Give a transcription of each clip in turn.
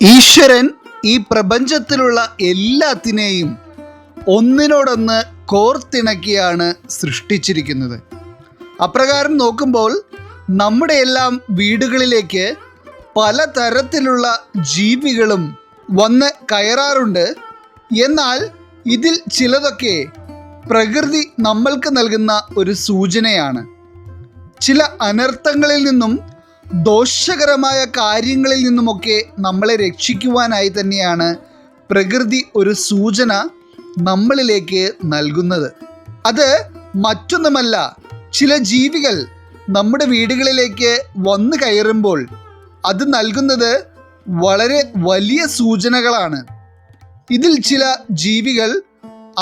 ഈശ്വരൻ ഈ പ്രപഞ്ചത്തിലുള്ള എല്ലാത്തിനെയും ഒന്നിനോടൊന്ന് കോർത്തിണക്കിയാണ് സൃഷ്ടിച്ചിരിക്കുന്നത്. അപ്രകാരം നോക്കുമ്പോൾ നമ്മുടെ എല്ലാം വീടുകളിലേക്ക് പലതരത്തിലുള്ള ജീവികളും വന്ന് കയറാറുണ്ട്. എന്നാൽ ഇതിൽ ചിലതൊക്കെ പ്രകൃതി നമ്മൾക്ക് നൽകുന്ന ഒരു സൂചനയാണ്. ചില അനർത്ഥങ്ങളിൽ നിന്നും ദോഷകരമായ കാര്യങ്ങളിൽ നിന്നുമൊക്കെ നമ്മളെ രക്ഷിക്കുവാനായി തന്നെയാണ് പ്രകൃതി ഒരു സൂചന നമ്മളിലേക്ക് നൽകുന്നത്. അത് മറ്റൊന്നുമല്ല, ചില ജീവികൾ നമ്മുടെ വീടുകളിലേക്ക് വന്നു കയറുമ്പോൾ അത് നൽകുന്നത് വളരെ വലിയ സൂചനകളാണ്. ഇതിൽ ചില ജീവികൾ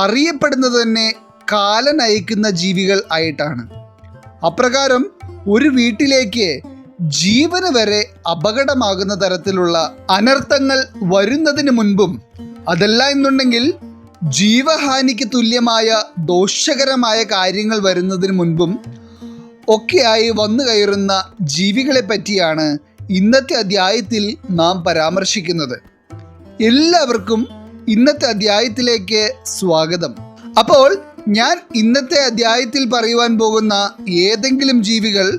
അറിയപ്പെടുന്നത് തന്നെ കാലനയിക്കുന്ന ജീവികൾ ആയിട്ടാണ്. അപ്രകാരം ഒരു വീട്ടിലേക്ക് ജീവന് വരെ അപകടമാകുന്ന തരത്തിലുള്ള അനർത്ഥങ്ങൾ വരുന്നതിന് മുൻപും, അതല്ല എന്നുണ്ടെങ്കിൽ ജീവഹാനിക്ക് തുല്യമായ ദോഷകരമായ കാര്യങ്ങൾ വരുന്നതിന് മുൻപും ഒക്കെയായി വന്നു കയറുന്ന ജീവികളെ പറ്റിയാണ് ഇന്നത്തെ അധ്യായത്തിൽ നാം പരാമർശിക്കുന്നത്. എല്ലാവർക്കും ഇന്നത്തെ അധ്യായത്തിലേക്ക് സ്വാഗതം. അപ്പോൾ ഞാൻ ഇന്നത്തെ അധ്യായത്തിൽ പറയുവാൻ പോകുന്ന ഏതെങ്കിലും ജീവികൾ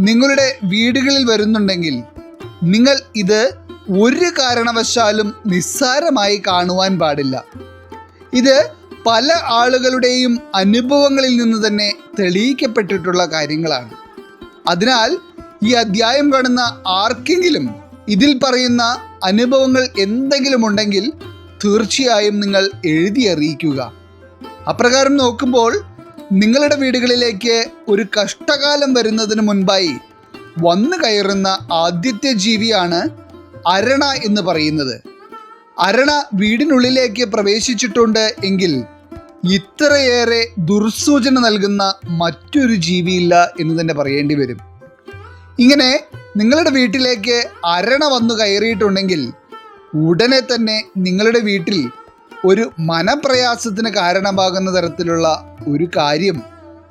നിങ്ങളുടെ വീടുകളിൽ വരുന്നുണ്ടെങ്കിൽ നിങ്ങൾ ഇത് ഒരു കാരണവശാലും നിസ്സാരമായി കാണുവാൻ പാടില്ല. ഇത് പല ആളുകളുടെയും അനുഭവങ്ങളിൽ നിന്ന് തന്നെ തെളിയിക്കപ്പെട്ടിട്ടുള്ള കാര്യങ്ങളാണ്. അതിനാൽ ഈ അധ്യായം കാണുന്ന ആർക്കെങ്കിലും ഇതിൽ പറയുന്ന അനുഭവങ്ങൾ എന്തെങ്കിലും ഉണ്ടെങ്കിൽ തീർച്ചയായും നിങ്ങൾ എഴുതി അറിയിക്കുക. അപ്രകാരം നോക്കുമ്പോൾ നിങ്ങളുടെ വീടുകളിലേക്ക് ഒരു കഷ്ടകാലം വരുന്നതിന് മുൻപായി വന്നു കയറുന്ന ആദ്യത്തെ ജീവിയാണ് അരണ എന്ന് പറയുന്നത്. അരണ വീടിനുള്ളിലേക്ക് പ്രവേശിച്ചിട്ടുണ്ട് എങ്കിൽ ഇത്രയേറെ ദുർസൂചന നൽകുന്ന മറ്റൊരു ജീവിയില്ല എന്ന് തന്നെ പറയേണ്ടി വരും. ഇങ്ങനെ നിങ്ങളുടെ വീട്ടിലേക്ക് അരണ വന്നു കയറിയിട്ടുണ്ടെങ്കിൽ ഉടനെ തന്നെ നിങ്ങളുടെ വീട്ടിൽ ഒരു മനപ്രയാസത്തിന് കാരണമാകുന്ന തരത്തിലുള്ള ഒരു കാര്യം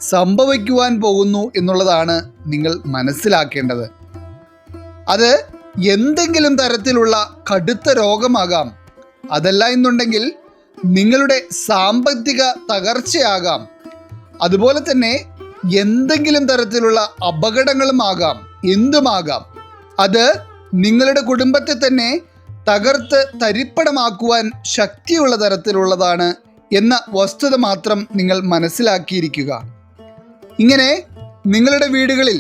സംഭവിക്കുവാൻ പോകുന്നു എന്നുള്ളതാണ് നിങ്ങൾ മനസ്സിലാക്കേണ്ടത്. അത് എന്തെങ്കിലും തരത്തിലുള്ള കടുത്ത രോഗമാകാം, അതല്ല എന്നുണ്ടെങ്കിൽ നിങ്ങളുടെ സാമ്പത്തിക തകർച്ചയാകാം, അതുപോലെ തന്നെ എന്തെങ്കിലും തരത്തിലുള്ള അപകടങ്ങളുമാകാം, എന്തുമാകാം. അത് നിങ്ങളുടെ കുടുംബത്തെ തന്നെ തകർത്ത് തരിപ്പണമാക്കുവാൻ ശക്തിയുള്ള തരത്തിലുള്ളതാണ് എന്ന വസ്തുത മാത്രം നിങ്ങൾ മനസ്സിലാക്കിയിരിക്കുക. ഇങ്ങനെ നിങ്ങളുടെ വീടുകളിൽ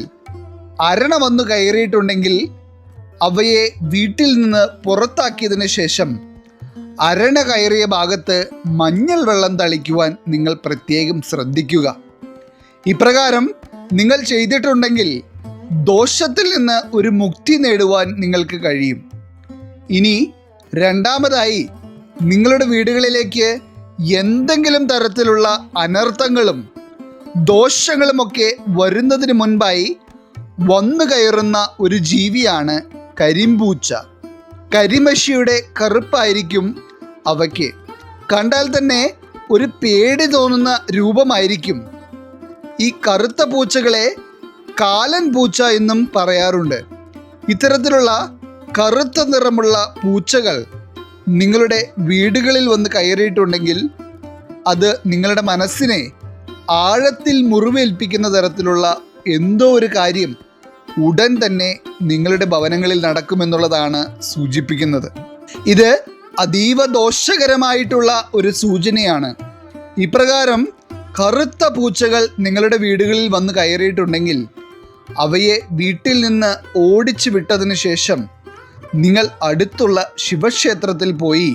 അരണ വന്നു കയറിയിട്ടുണ്ടെങ്കിൽ അവയെ വീട്ടിൽ നിന്ന് പുറത്താക്കിയതിന് ശേഷം അരണ കയറിയ ഭാഗത്ത് മഞ്ഞൾ വെള്ളം തളിക്കുവാൻ നിങ്ങൾ പ്രത്യേകം ശ്രദ്ധിക്കുക. ഇപ്രകാരം നിങ്ങൾ ചെയ്തിട്ടുണ്ടെങ്കിൽ ദോഷത്തിൽ നിന്ന് ഒരു മുക്തി നേടുവാൻ നിങ്ങൾക്ക് കഴിയും. ഇനി രണ്ടാമതായി, നിങ്ങളുടെ വീടുകളിലേക്ക് എന്തെങ്കിലും തരത്തിലുള്ള അനർത്ഥങ്ങളും ദോഷങ്ങളുമൊക്കെ വരുന്നതിന് മുൻപായി വന്നു കയറുന്ന ഒരു ജീവിയാണ് കരിമ്പൂച്ച. കരിമഷിയുടെ കറുപ്പായിരിക്കും അവയ്ക്ക്. കണ്ടാൽ തന്നെ ഒരു പേടി തോന്നുന്ന രൂപമായിരിക്കും. ഈ കറുത്ത പൂച്ചകളെ കാലൻ പൂച്ച എന്നും പറയാറുണ്ട്. ഇത്തരത്തിലുള്ള കറുത്ത നിറമുള്ള പൂച്ചകൾ നിങ്ങളുടെ വീടുകളിൽ വന്ന് കയറിയിട്ടുണ്ടെങ്കിൽ അത് നിങ്ങളുടെ മനസ്സിനെ ആഴത്തിൽ മുറിവേൽപ്പിക്കുന്ന തരത്തിലുള്ള എന്തോ ഒരു കാര്യം ഉടൻ തന്നെ നിങ്ങളുടെ ഭവനങ്ങളിൽ നടക്കുമെന്നുള്ളതാണ് സൂചിപ്പിക്കുന്നത്. ഇത് അതീവ ദോഷകരമായിട്ടുള്ള ഒരു സൂചനയാണ്. ഇപ്രകാരം കറുത്ത പൂച്ചകൾ നിങ്ങളുടെ വീടുകളിൽ വന്ന് കയറിയിട്ടുണ്ടെങ്കിൽ അവയെ വീട്ടിൽ നിന്ന് ഓടിച്ചു വിട്ടതിന് ശേഷം നിങ്ങൾ അടുത്തുള്ള ശിവക്ഷേത്രത്തിൽ പോയി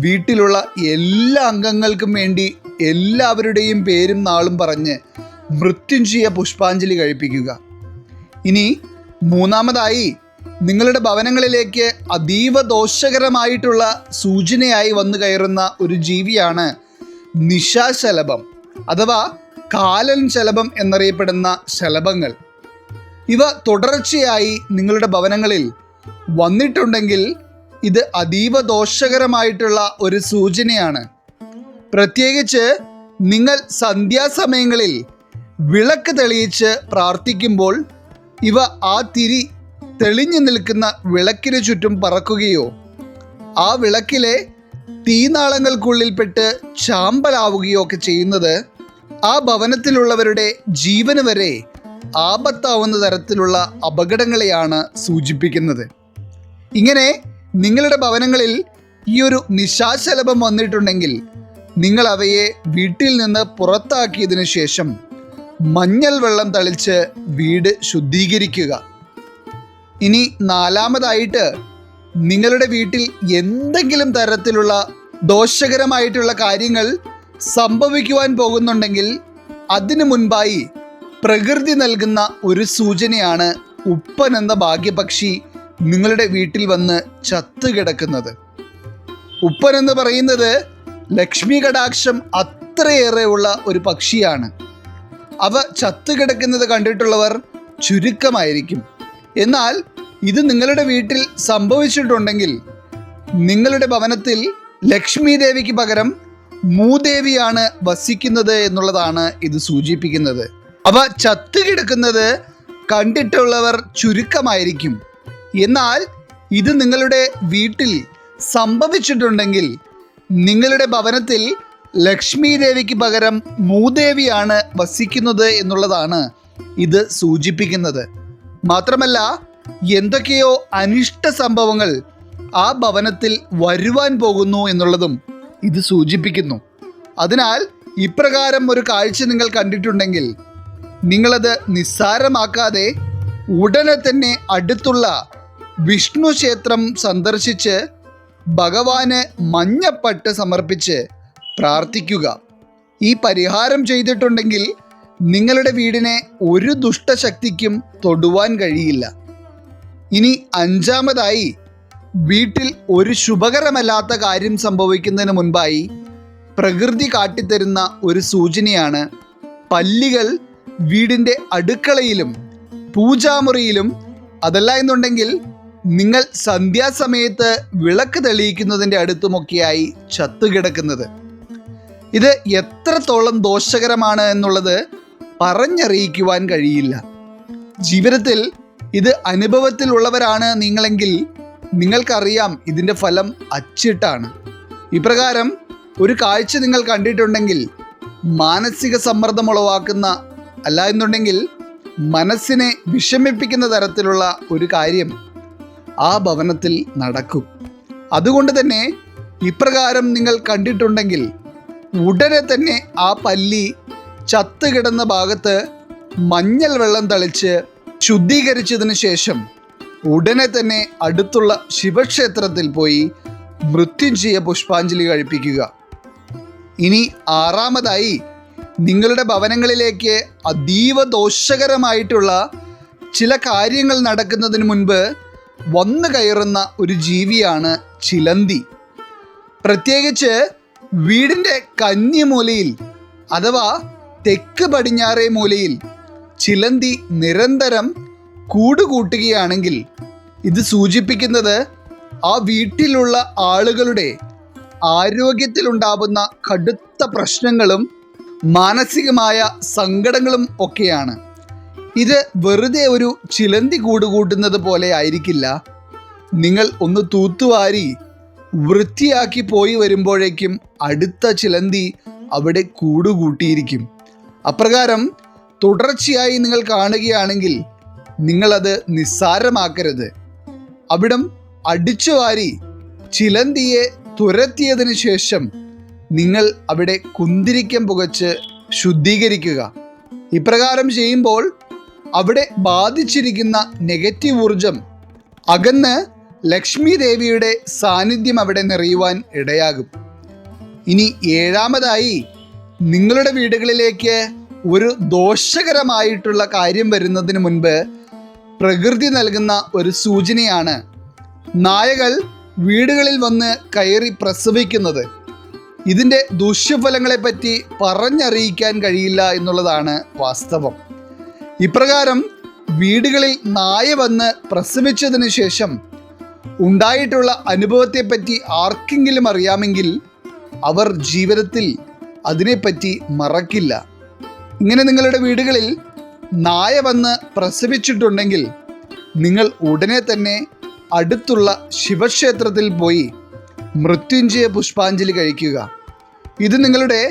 വീട്ടിലുള്ള എല്ലാ അംഗങ്ങൾക്കും വേണ്ടി എല്ലാവരുടെയും പേരും നാളും പറഞ്ഞ് മൃത്യുഞ്ജയ പുഷ്പാഞ്ജലി കഴിപ്പിക്കുക. ഇനി മൂന്നാമതായി, നിങ്ങളുടെ ഭവനങ്ങളിലേക്ക് അതീവ ദോഷകരമായിട്ടുള്ള സൂചനയായി വന്നു കയറുന്ന ഒരു ജീവിയാണ് നിശാശലഭം അഥവാ കാലൻ ശലഭം എന്നറിയപ്പെടുന്ന ശലഭങ്ങൾ. ഇവ തുടർച്ചയായി നിങ്ങളുടെ ഭവനങ്ങളിൽ വന്നിട്ടുണ്ടെങ്കിൽ ഇത് അതീവ ദോഷകരമായിട്ടുള്ള ഒരു സൂചനയാണ്. പ്രത്യേകിച്ച് നിങ്ങൾ സന്ധ്യാസമയങ്ങളിൽ വിളക്ക് തെളിയിച്ച് പ്രാർത്ഥിക്കുമ്പോൾ ഇവ ആ തിരി തെളിഞ്ഞു നിൽക്കുന്ന വിളക്കിന് ചുറ്റും പറക്കുകയോ ആ വിളക്കിലെ തീനാളങ്ങൾക്കുള്ളിൽപ്പെട്ട് ചാമ്പലാവുകയോ ഒക്കെ ചെയ്യുന്നത് ആ ഭവനത്തിലുള്ളവരുടെ ജീവന് വരെ ആപത്താവുന്ന തരത്തിലുള്ള അപകടങ്ങളെയാണ് സൂചിപ്പിക്കുന്നത്. ഇങ്ങനെ നിങ്ങളുടെ ഭവനങ്ങളിൽ ഈ ഒരു നിശാശലഭം വന്നിട്ടുണ്ടെങ്കിൽ നിങ്ങൾ അവയെ വീട്ടിൽ നിന്ന് പുറത്താക്കിയതിനു ശേഷം മഞ്ഞൾ വെള്ളം തളിച്ച് വീട് ശുദ്ധീകരിക്കുക. ഇനി നാലാമതായിട്ട്, നിങ്ങളുടെ വീട്ടിൽ എന്തെങ്കിലും തരത്തിലുള്ള ദോഷകരമായിട്ടുള്ള കാര്യങ്ങൾ സംഭവിക്കുവാൻ പോകുന്നുണ്ടെങ്കിൽ അതിനു മുൻപായി പ്രകൃതി നൽകുന്ന ഒരു സൂചനയാണ് ഉപ്പൻ എന്ന ഭാഗ്യപക്ഷി നിങ്ങളുടെ വീട്ടിൽ വന്ന് ചത്തുകിടക്കുന്നത്. ഉപ്പൻ എന്ന് പറയുന്നത് ലക്ഷ്മി കടാക്ഷം അത്രയേറെ ഉള്ള ഒരു പക്ഷിയാണ്. അവ ചത്തുകിടക്കുന്നത് കണ്ടിട്ടുള്ളവർ ചുരുക്കമായിരിക്കും. എന്നാൽ ഇത് നിങ്ങളുടെ വീട്ടിൽ സംഭവിച്ചിട്ടുണ്ടെങ്കിൽ നിങ്ങളുടെ ഭവനത്തിൽ ലക്ഷ്മി ദേവിക്ക് പകരം മൂദേവിയാണ് വസിക്കുന്നത് എന്നുള്ളതാണ് ഇത് സൂചിപ്പിക്കുന്നത്. അവ ചത്തുകിടക്കുന്നത് കണ്ടിട്ടുള്ളവർ ചുരുക്കമായിരിക്കും. എന്നാൽ ഇത് നിങ്ങളുടെ വീട്ടിൽ സംഭവിച്ചിട്ടുണ്ടെങ്കിൽ നിങ്ങളുടെ ഭവനത്തിൽ ലക്ഷ്മി ദേവിക്ക് പകരം മൂദേവിയാണ് വസിക്കുന്നത് എന്നുള്ളതാണ് ഇത് സൂചിപ്പിക്കുന്നത്. മാത്രമല്ല, എന്തൊക്കെയോ അനിഷ്ട സംഭവങ്ങൾ ആ ഭവനത്തിൽ വരുവാൻ പോകുന്നു എന്നുള്ളതും ഇത് സൂചിപ്പിക്കുന്നു. അതിനാൽ ഇപ്രകാരം ഒരു കാഴ്ച നിങ്ങൾ കണ്ടിട്ടുണ്ടെങ്കിൽ നിങ്ങളത് നിസ്സാരമാക്കാതെ ഉടനെ തന്നെ അടുത്തുള്ള വിഷ്ണു ക്ഷേത്രം സന്ദർശിച്ച് ഭഗവാന് മഞ്ഞപ്പട്ട് സമർപ്പിച്ച് പ്രാർത്ഥിക്കുക. ഈ പരിഹാരം ചെയ്തിട്ടുണ്ടെങ്കിൽ നിങ്ങളുടെ വീടിനെ ഒരു ദുഷ്ടശക്തിക്കും തൊടുവാൻ കഴിയില്ല. ഇനി അഞ്ചാമതായി, വീട്ടിൽ ഒരു ശുഭകരമല്ലാത്ത കാര്യം സംഭവിക്കുന്നതിന് മുൻപായി പ്രകൃതി കാട്ടിത്തരുന്ന ഒരു സൂചനയാണ് പല്ലികൾ വീടിൻ്റെ അടുക്കളയിലും പൂജാമുറിയിലും, അതല്ല എന്നുണ്ടെങ്കിൽ നിങ്ങൾ സന്ധ്യാസമയത്ത് വിളക്ക് തെളിയിക്കുന്നതിൻ്റെ അടുത്തുമൊക്കെയായി ചത്തുകിടക്കുന്നത്. ഇത് എത്രത്തോളം ദോഷകരമാണ് എന്നുള്ളത് പറഞ്ഞറിയിക്കുവാൻ കഴിയില്ല. ജീവിതത്തിൽ ഇത് അനുഭവത്തിലുള്ളവരാണ് നിങ്ങളെങ്കിൽ നിങ്ങൾക്കറിയാം ഇതിൻ്റെ ഫലം അച്ചിട്ടാണ്. ഇപ്രകാരം ഒരു കാഴ്ച നിങ്ങൾ കണ്ടിട്ടുണ്ടെങ്കിൽ മാനസിക സമ്മർദ്ദം ഉളവാക്കുന്ന, അല്ല എന്നുണ്ടെങ്കിൽ മനസ്സിനെ വിഷമിപ്പിക്കുന്ന തരത്തിലുള്ള ഒരു കാര്യം ആ ഭവനത്തിൽ നടക്കും. അതുകൊണ്ട് തന്നെ ഇപ്രകാരം നിങ്ങൾ കണ്ടിട്ടുണ്ടെങ്കിൽ ഉടനെ തന്നെ ആ പല്ലി ചത്തുകിടന്ന ഭാഗത്ത് മഞ്ഞൾ വെള്ളം തളിച്ച് ശുദ്ധീകരിച്ചതിന് ശേഷം ഉടനെ തന്നെ അടുത്തുള്ള ശിവക്ഷേത്രത്തിൽ പോയി മൃത്യുഞ്ജയ പുഷ്പാഞ്ജലി കഴിപ്പിക്കുക. ഇനി ആറാമതായി, നിങ്ങളുടെ ഭവനങ്ങളിലേക്ക് അതീവ ദോഷകരമായിട്ടുള്ള ചില കാര്യങ്ങൾ നടക്കുന്നതിന് മുൻപ് വന്നു കയറുന്ന ഒരു ജീവിയാണ് ചിലന്തി. പ്രത്യേകിച്ച് വീടിൻ്റെ കന്നിമൂലയിൽ അഥവാ തെക്ക് പടിഞ്ഞാറേ മൂലയിൽ ചിലന്തി നിരന്തരം കൂടുകൂട്ടുകയാണെങ്കിൽ ഇത് സൂചിപ്പിക്കുന്നത് ആ വീട്ടിലുള്ള ആളുകളുടെ ആരോഗ്യത്തിലുണ്ടാവുന്ന കടുത്ത പ്രശ്നങ്ങളും മാനസികമായ സങ്കടങ്ങളും ഒക്കെയാണ്. ഇത് വെറുതെ ഒരു ചിലന്തി കൂടുകൂട്ടുന്നത് പോലെ ആയിരിക്കില്ല. നിങ്ങൾ ഒന്ന് തൂത്തുവാരി വൃത്തിയാക്കി പോയി വരുമ്പോഴേക്കും അടുത്ത ചിലന്തി അവിടെ കൂടുകൂട്ടിയിരിക്കും. അപ്രകാരം തുടർച്ചയായി നിങ്ങൾ കാണുകയാണെങ്കിൽ നിങ്ങളത് നിസ്സാരമാക്കരുത്. അവിടം അടിച്ചുവാരി ചിലന്തിയെ തുരത്തിയതിനു ശേഷം നിങ്ങൾ അവിടെ കുന്തിരിക്കം പുകച്ച് ശുദ്ധീകരിക്കുക. ഇപ്രകാരം ചെയ്യുമ്പോൾ അവിടെ ബാധിച്ചിരിക്കുന്ന നെഗറ്റീവ് ഊർജം അകന്ന് ലക്ഷ്മി ദേവിയുടെ സാന്നിധ്യം അവിടെ നിറയുവാൻ ഇടയാകും. ഇനി ഏഴാമതായി, നിങ്ങളുടെ വീടുകളിലേക്ക് ഒരു ദോഷകരമായിട്ടുള്ള കാര്യം വരുന്നതിന് മുൻപ് പ്രകൃതി നൽകുന്ന ഒരു സൂചനയാണ് നായകൾ വീടുകളിൽ വന്ന് കയറി പ്രസവിക്കുന്നത്. ഇതിൻ്റെ ദൂഷ്യഫലങ്ങളെപ്പറ്റി പറഞ്ഞറിയിക്കാൻ കഴിയില്ല എന്നുള്ളതാണ് വാസ്തവം. ഇപ്രകാരം വീടുകളിൽ നായ വന്ന് പ്രസവിച്ചതിന് ശേഷം ഉണ്ടായിട്ടുള്ള അനുഭവത്തെപ്പറ്റി ആർക്കെങ്കിലും അറിയാമെങ്കിൽ അവർ ജീവിതത്തിൽ അതിനെപ്പറ്റി മറക്കില്ല. ഇങ്ങനെ നിങ്ങളുടെ വീടുകളിൽ നായ വന്ന് പ്രസവിച്ചിട്ടുണ്ടെങ്കിൽ നിങ്ങൾ ഉടനെ തന്നെ അടുത്തുള്ള ശിവക്ഷേത്രത്തിൽ പോയി മൃത്യുഞ്ജയ പുഷ്പാഞ്ജലി കഴിക്കുക. ഇത് നിങ്ങളുടെ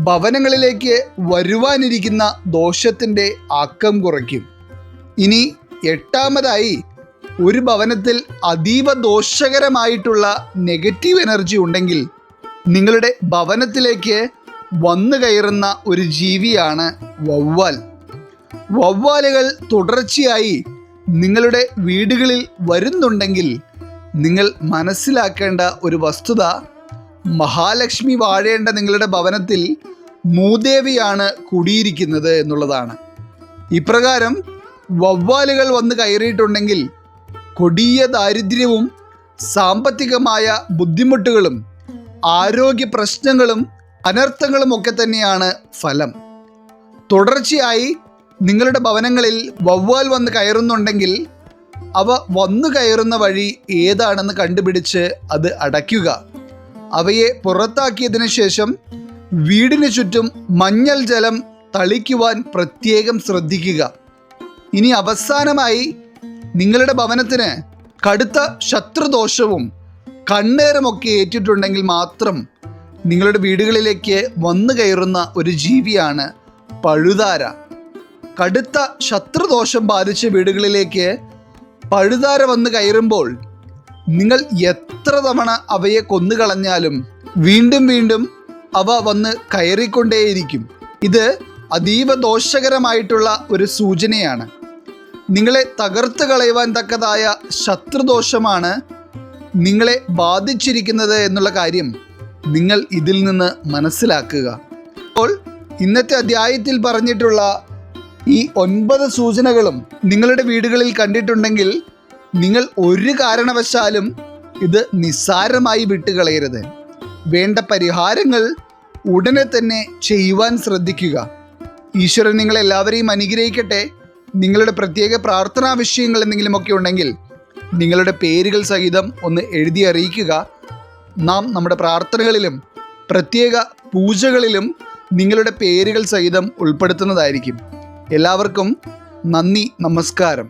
ഭവനങ്ങളിലേക്ക് വരുവാനിരിക്കുന്ന ദോഷത്തിൻ്റെ ആക്കം കുറയ്ക്കും. ഇനി 8ാമതായി, ഒരു ഭവനത്തിൽ അതീവ ദോഷകരമായിട്ടുള്ള നെഗറ്റീവ് എനർജി ഉണ്ടെങ്കിൽ നിങ്ങളുടെ ഭവനത്തിലേക്ക് വന്നു കയറുന്ന ഒരു ജീവിയാണ് വവ്വാൽ. വവ്വാലുകൾ തുടർച്ചയായി നിങ്ങളുടെ വീടുകളിൽ വരുന്നുണ്ടെങ്കിൽ നിങ്ങൾ മനസ്സിലാക്കേണ്ട ഒരു വസ്തുത, മഹാലക്ഷ്മി വാഴേണ്ട നിങ്ങളുടെ ഭവനത്തിൽ മൂദേവിയാണ് കുടിയിരിക്കുന്നത് എന്നുള്ളതാണ്. ഇപ്രകാരം വവ്വാലുകൾ വന്ന് കയറിയിട്ടുണ്ടെങ്കിൽ കൊടിയ ദാരിദ്ര്യവും സാമ്പത്തികമായ ബുദ്ധിമുട്ടുകളും ആരോഗ്യ പ്രശ്നങ്ങളും അനർത്ഥങ്ങളും ഒക്കെ തന്നെയാണ് ഫലം. തുടർച്ചയായി നിങ്ങളുടെ ഭവനങ്ങളിൽ വവ്വാൽ വന്ന് കയറുന്നുണ്ടെങ്കിൽ അവ വന്നു കയറുന്ന വഴി ഏതാണെന്ന് കണ്ടുപിടിച്ച് അത് അടയ്ക്കുക. അവയെ പുറത്താക്കിയതിന് ശേഷം വീടിന് ചുറ്റും മഞ്ഞൾ ജലം തളിക്കുവാൻ പ്രത്യേകം ശ്രദ്ധിക്കുക. ഇനി അവസാനമായി, നിങ്ങളുടെ ഭവനത്തിന് കടുത്ത ശത്രുദോഷവും കണ്ണേറുമൊക്കെ ഏറ്റിട്ടുണ്ടെങ്കിൽ മാത്രം നിങ്ങളുടെ വീടുകളിലേക്ക് വന്നു കയറുന്ന ഒരു ജീവിയാണ് പഴുതാര. കടുത്ത ശത്രുദോഷം ബാധിച്ച വീടുകളിലേക്ക് പഴുതാര വന്ന് കയറുമ്പോൾ നിങ്ങൾ എത്ര തവണ അവയെ കൊന്നുകളഞ്ഞാലും വീണ്ടും വീണ്ടും അവ വന്ന് കയറിക്കൊണ്ടേയിരിക്കും. ഇത് അതീവ ദോഷകരമായിട്ടുള്ള ഒരു സൂചനയാണ്. നിങ്ങളെ തകർത്ത് കളയുവാൻ തക്കതായ ശത്രുദോഷമാണ് നിങ്ങളെ ബാധിച്ചിരിക്കുന്നത് എന്നുള്ള കാര്യം നിങ്ങൾ ഇതിൽ നിന്ന് മനസ്സിലാക്കുക. അപ്പോൾ ഇന്നത്തെ അധ്യായത്തിൽ പറഞ്ഞിട്ടുള്ള ഈ 9 സൂചനകളും നിങ്ങളുടെ വീടുകളിൽ കണ്ടിട്ടുണ്ടെങ്കിൽ നിങ്ങൾ ഒരു കാരണവശാലും ഇത് നിസ്സാരമായി വിട്ടുകളയരുത്. വേണ്ട പരിഹാരങ്ങൾ ഉടനെ തന്നെ ചെയ്യുവാൻ ശ്രദ്ധിക്കുക. ഈശ്വരൻ നിങ്ങളെല്ലാവരെയും അനുഗ്രഹിക്കട്ടെ. നിങ്ങളുടെ പ്രത്യേക പ്രാർത്ഥനാ വിഷയങ്ങൾ എന്തെങ്കിലുമൊക്കെ ഉണ്ടെങ്കിൽ നിങ്ങളുടെ പേരുകൾ സഹിതം ഒന്ന് എഴുതി അറിയിക്കുക. നാം നമ്മുടെ പ്രാർത്ഥനകളിലും പ്രത്യേക പൂജകളിലും നിങ്ങളുടെ പേരുകൾ സഹിതം ഉൾപ്പെടുത്തുന്നതായിരിക്കും. എല്ലാവർക്കും നന്ദി, നമസ്കാരം.